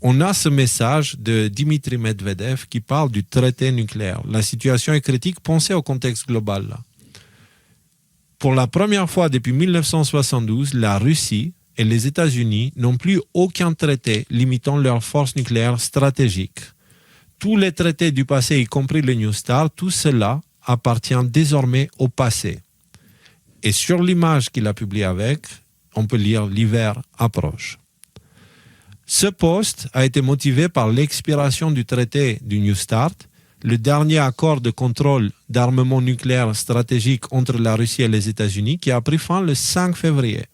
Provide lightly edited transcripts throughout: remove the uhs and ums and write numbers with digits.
On a ce message de Dimitri Medvedev qui parle du traité nucléaire. La situation est critique, pensez au contexte global. Là. Pour la première fois depuis 1972, la Russie et les États-Unis n'ont plus aucun traité limitant leurs forces nucléaires stratégiques. Tous les traités du passé, y compris le New START, tout cela appartient désormais au passé. Et sur l'image qu'il a publiée avec, on peut lire « L'hiver approche ». Ce poste a été motivé par l'expiration du traité du New START, le dernier accord de contrôle d'armement nucléaire stratégique entre la Russie et les États-Unis qui a pris fin le 5 février.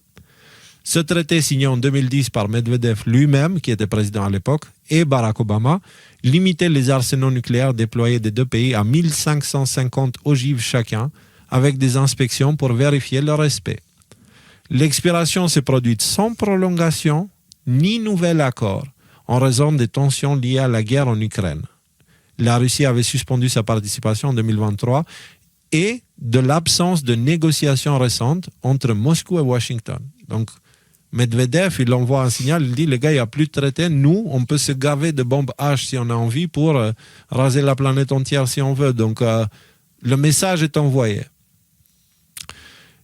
Ce traité signé en 2010 par Medvedev lui-même, qui était président à l'époque, et Barack Obama, limitait les arsenaux nucléaires déployés des deux pays à 1550 ogives chacun, avec des inspections pour vérifier leur respect. L'expiration s'est produite sans prolongation ni nouvel accord en raison des tensions liées à la guerre en Ukraine. La Russie avait suspendu sa participation en 2023 et de l'absence de négociations récentes entre Moscou et Washington. Donc, Medvedev, il envoie un signal, il dit, les gars, il n'y a plus de traité, nous, on peut se gaver de bombes H si on a envie pour raser la planète entière si on veut. Donc, le message est envoyé.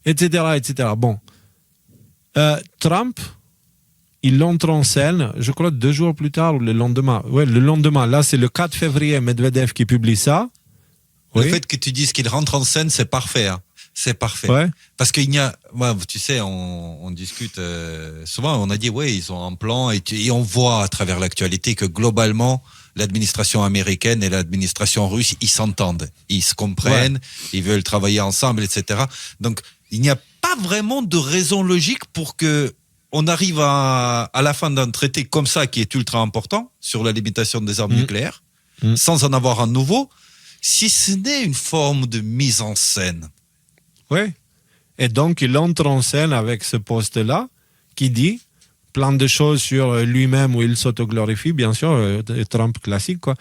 Etc., etc. Bon. Trump, il entre en scène, je crois 2 jours plus tard ou le lendemain. Ouais, le lendemain. Là, c'est le 4 février, Medvedev qui publie ça. Le fait que tu dises qu'il rentre en scène, c'est parfait. Hein. C'est parfait. Ouais. Parce qu'il y a, ouais, tu sais, on discute souvent, on a dit, ouais, ils ont un plan et on voit à travers l'actualité que globalement, l'administration américaine et l'administration russe, ils s'entendent, ils se comprennent, ils veulent travailler ensemble, etc. Donc, il n'y a pas vraiment de raison logique pour que on arrive à la fin d'un traité comme ça qui est ultra important sur la limitation des armes nucléaires, sans en avoir un nouveau, si ce n'est une forme de mise en scène. Oui. Et donc, il entre en scène avec ce poste-là qui dit plein de choses sur lui-même où il s'autoglorifie, bien sûr, Trump classique, quoi,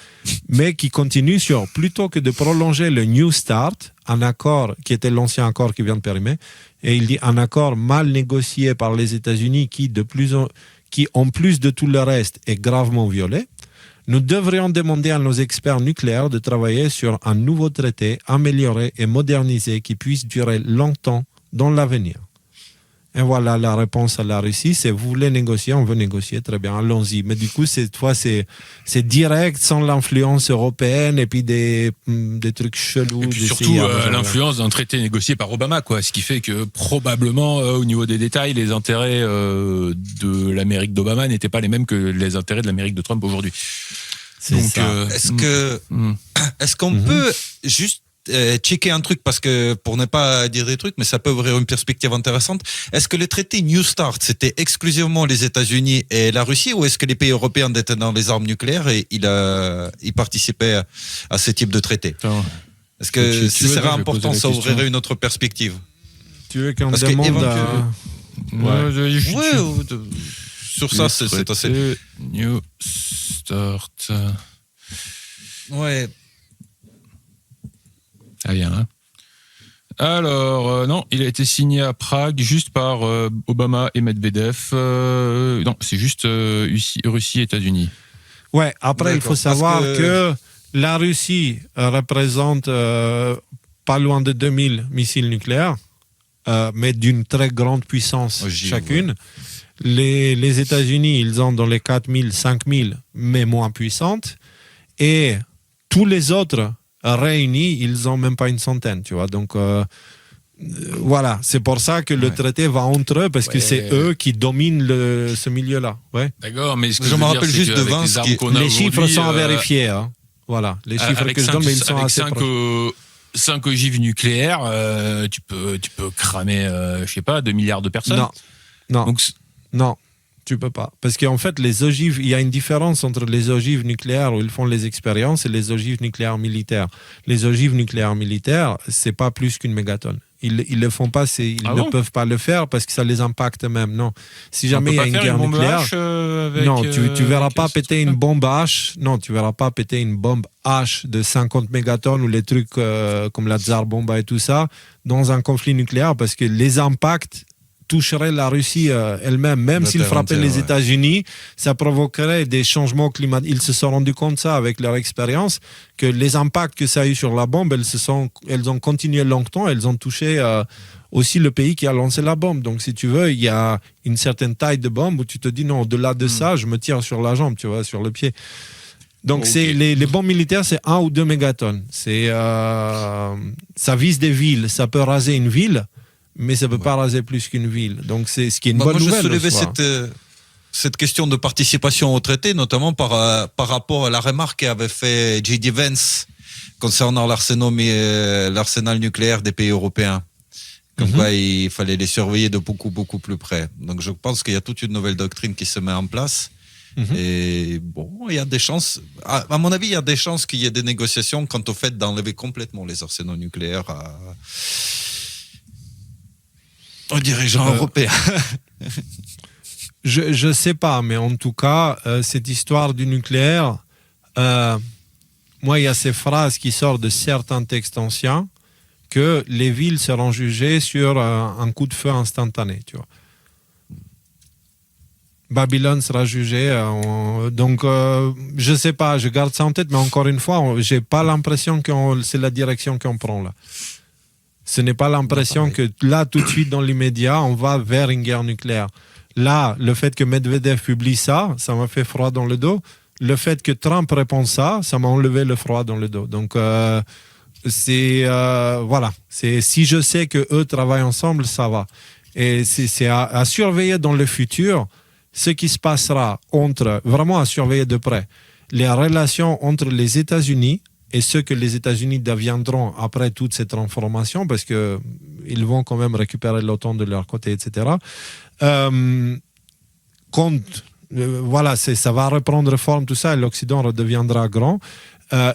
mais qui continue sur, plutôt que de prolonger le New START, un accord qui était l'ancien accord qui vient de périmer, et il dit un accord mal négocié par les États-Unis qui, en plus de tout le reste, est gravement violé. Nous devrions demander à nos experts nucléaires de travailler sur un nouveau traité amélioré et modernisé qui puisse durer longtemps dans l'avenir. Et voilà la réponse à la Russie, c'est vous voulez négocier, on veut négocier, très bien, allons-y. Mais du coup, cette fois, c'est direct, sans l'influence européenne et puis des trucs chelous. Et puis surtout, l'influence d'un traité négocié par Obama, quoi. Ce qui fait que probablement, au niveau des détails, les intérêts de l'Amérique d'Obama n'étaient pas les mêmes que les intérêts de l'Amérique de Trump aujourd'hui. Donc, est-ce qu'on peut juste checker un truc, parce que pour ne pas dire des trucs, mais ça peut ouvrir une perspective intéressante. Est-ce que le traité New START, c'était exclusivement les États-Unis et la Russie, ou est-ce que les pays européens détenant les armes nucléaires et ils participaient à ce type de traité? Est-ce que ce serait important, ça ouvrirait une autre perspective? Tu veux qu'on demande sur ça, c'est assez... New START... Ouais... Ah bien, hein. Alors, non, il a été signé à Prague juste par Obama et Medvedev. Non, c'est juste Russie et États-Unis. Ouais, après, il faut savoir que la Russie représente pas loin de 2000 missiles nucléaires, mais d'une très grande puissance chacune. Ouais. Les États-Unis, ils ont dans les 4000, 5000, mais moins puissantes. Et tous les autres réunis, ils n'ont même pas une centaine, tu vois. Donc, voilà, c'est pour ça que le traité va entre eux, parce que c'est eux qui dominent ce milieu-là. Ouais. D'accord, mais ce que je me rappelle juste de Vince, les chiffres sont à vérifier. Hein. Voilà, les chiffres que je donne, mais ils sont assez proches. 5 ogives nucléaires, tu peux cramer, je sais pas, 2 milliards de personnes. Non. Donc, non. Tu peux pas. Parce qu'en fait, les ogives, il y a une différence entre les ogives nucléaires où ils font les expériences et les ogives nucléaires militaires. Les ogives nucléaires militaires, c'est pas plus qu'une mégatonne. Ils le font pas, ne peuvent pas le faire parce que ça les impacte même. Non. Si jamais il y a une guerre nucléaire, non, tu verras pas péter une bombe H. Non, tu verras pas péter une bombe H de 50 mégatonnes ou les trucs comme la Tsar Bomba et tout ça dans un conflit nucléaire, parce que les impacts toucherait la Russie elle-même, même s'il frappait les États-Unis, ça provoquerait des changements climatiques. Ils se sont rendus compte de ça avec leur expérience, que les impacts que ça a eu sur la bombe, elles ont continué longtemps, elles ont touché aussi le pays qui a lancé la bombe. Donc, si tu veux, il y a une certaine taille de bombe où tu te dis non, au-delà de ça, je me tire sur la jambe, tu vois, sur le pied. Donc, c'est les bombes militaires, c'est 1 ou 2 mégatonnes. Ça vise des villes, ça peut raser une ville, mais ça ne peut pas raser plus qu'une ville. Donc, c'est ce qui est une bonne nouvelle. Moi, je soulevais cette question de participation au traité, notamment par rapport à la remarque qu'avait fait J.D. Vance concernant l'arsenal nucléaire des pays européens. Comme quoi, il fallait les surveiller de beaucoup, beaucoup plus près. Donc, je pense qu'il y a toute une nouvelle doctrine qui se met en place. Et bon, il y a des chances, à mon avis, il y a des chances qu'il y ait des négociations quant au fait d'enlever complètement les arsenaux nucléaires aux dirigeants européens. Je ne sais pas, mais en tout cas, cette histoire du nucléaire, moi, il y a ces phrases qui sortent de certains textes anciens que les villes seront jugées sur un coup de feu instantané, tu vois. Babylone sera jugée. Donc, je ne sais pas, je garde ça en tête, mais encore une fois, je n'ai pas l'impression que c'est la direction qu'on prend là. Ce n'est pas l'impression que là, tout de suite, dans l'immédiat, on va vers une guerre nucléaire. Là, le fait que Medvedev publie ça m'a fait froid dans le dos. Le fait que Trump répond ça m'a enlevé le froid dans le dos. Donc, voilà. Si je sais qu'eux travaillent ensemble, ça va. Et c'est à surveiller dans le futur ce qui se passera vraiment à surveiller de près, les relations entre les États-Unis et ce que les États-Unis deviendront après toute cette transformation, parce qu'ils vont quand même récupérer l'OTAN de leur côté, etc. Voilà, ça va reprendre forme, tout ça, et l'Occident redeviendra grand.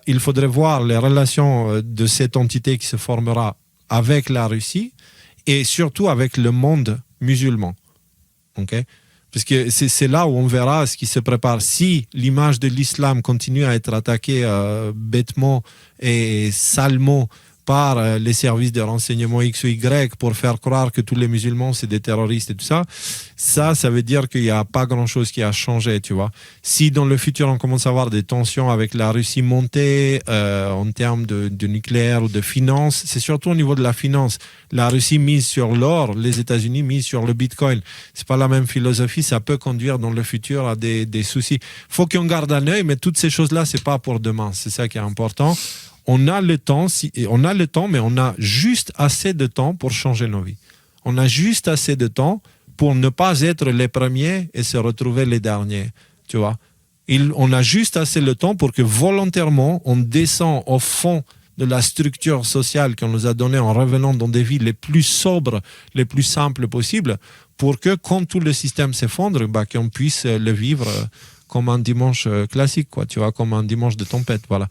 Il faudrait voir les relations de cette entité qui se formera avec la Russie et surtout avec le monde musulman. Okay? Parce que c'est là où on verra ce qui se prépare. Si l'image de l'islam continue à être attaquée bêtement et salement par les services de renseignement X ou Y pour faire croire que tous les musulmans c'est des terroristes et tout ça, ça veut dire qu'il n'y a pas grand-chose qui a changé, tu vois. Si dans le futur on commence à avoir des tensions avec la Russie montée en termes de nucléaire ou de finance, c'est surtout au niveau de la finance. La Russie mise sur l'or, les États-Unis misent sur le Bitcoin. C'est pas la même philosophie, ça peut conduire dans le futur à des soucis. Faut qu'on garde un œil, mais toutes ces choses-là, c'est pas pour demain. C'est ça qui est important. On a le temps, mais on a juste assez de temps pour changer nos vies. On a juste assez de temps pour ne pas être les premiers et se retrouver les derniers. Tu vois, on a juste assez de temps pour que volontairement, on descend au fond de la structure sociale qu'on nous a donnée en revenant dans des vies les plus sobres, les plus simples possibles, pour que quand tout le système s'effondre, qu'on puisse le vivre comme un dimanche classique, quoi, tu vois, comme un dimanche de tempête, voilà.